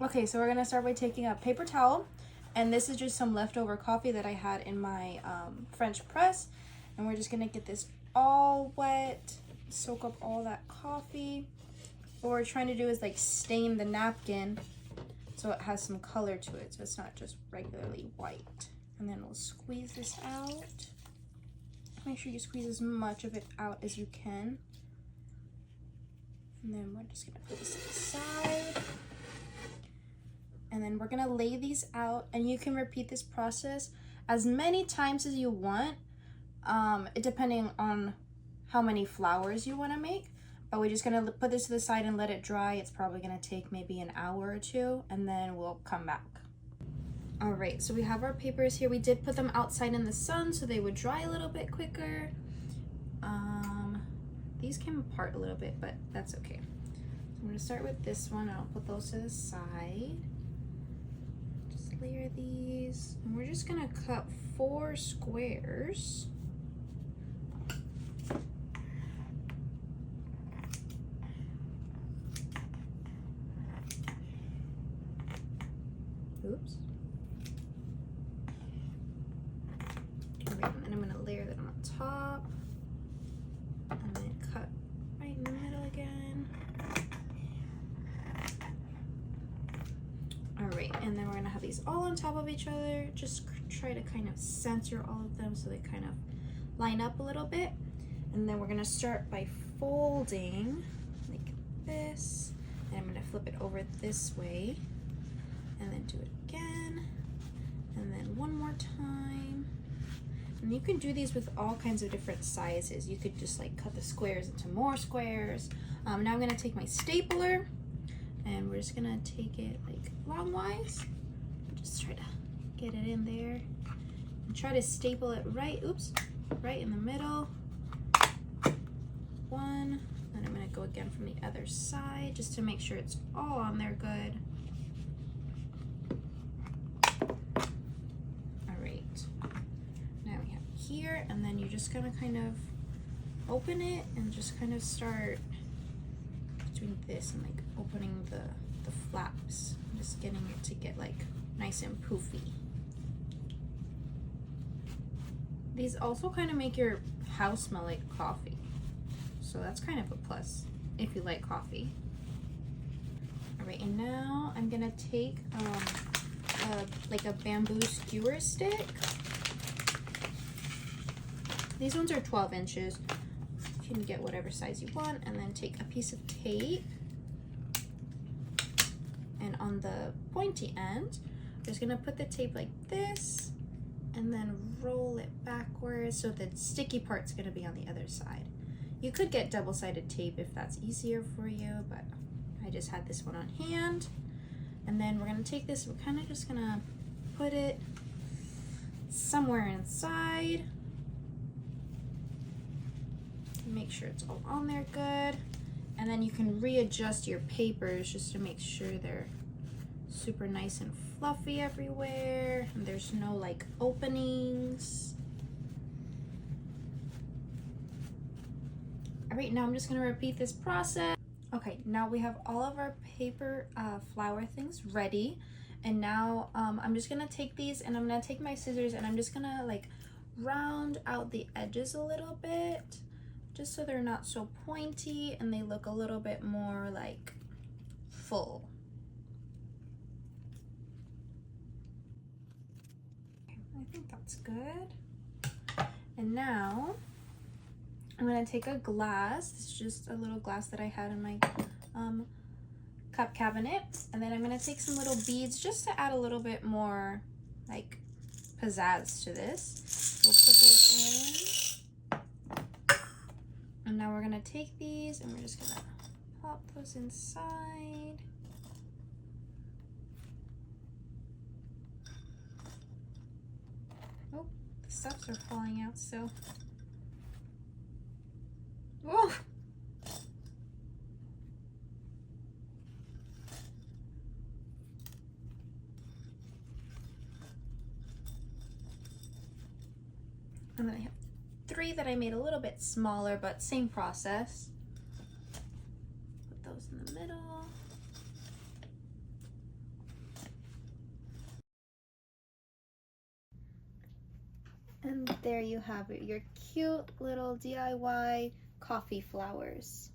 Okay, so we're gonna start by taking a paper towel, and this is just some leftover coffee that I had in my French press, and we're just gonna get this all wet, soak up all that coffee. What we're trying to do is like stain the napkin so it has some color to it, so it's not just regularly white. And then we'll squeeze this out. Make sure you squeeze as much of it out as you can. And then we're just gonna put this aside. And then we're gonna lay these out, and you can repeat this process as many times as you want, depending on how many flowers you wanna make. But we're just gonna put this to the side and let it dry. It's probably gonna take maybe an hour or two, and then we'll come back. All right, so we have our papers here. We did put them outside in the sun so they would dry a little bit quicker. These came apart a little bit, but that's okay. So I'm gonna start with this one. I'll put those to the side. Just layer these, and we're just gonna cut 4 squares. Oops. All right, and then I'm gonna layer that on top, and then cut right in the middle again. All right, and then we're gonna have these all on top of each other. Just try to kind of center all of them so they kind of line up a little bit. And then we're gonna start by folding like this, and I'm gonna flip it over this way, and then do it again, and then one more time. And you can do these with all kinds of different sizes. You could just like cut the squares into more squares. Now I'm gonna take my stapler, and we're just gonna take it like longwise. Just try to get it in there, and try to staple it right, right in the middle. One, then I'm gonna go again from the other side just to make sure it's all on there good. Here, and then you're just gonna kind of open it and just kind of start doing this and like opening the flaps, just getting it to get like nice and poofy. These also kind of make your house smell like coffee, so that's kind of a plus if you like coffee. All right, and now I'm gonna take like a bamboo skewer stick. These ones are 12 inches. You can get whatever size you want, and then take a piece of tape, and on the pointy end, I'm just gonna put the tape like this, and then roll it backwards so the sticky part's gonna be on the other side. You could get double-sided tape if that's easier for you, but I just had this one on hand. And then we're gonna take this, we're kind of just gonna put it somewhere inside. Make sure it's all on there good, and then you can readjust your papers just to make sure they're super nice and fluffy everywhere, and there's no like openings. All right, now I'm just gonna repeat this process. Okay, now we have all of our paper flower things ready, and now I'm just gonna take these, and I'm gonna take my scissors, and I'm just gonna like round out the edges a little bit, just so they're not so pointy and they look a little bit more like full. I think that's good. And now I'm gonna take a glass. It's just a little glass that I had in my cup cabinet. And then I'm gonna take some little beads just to add a little bit more like pizzazz to this. We'll put those in. And now we're gonna take these and we're just gonna pop those inside. Oh, the stuffs are falling out still. Whoa! And then I have 3 that I made a little bit smaller, but same process. Put those in the middle. And there you have it, your cute little DIY coffee flowers.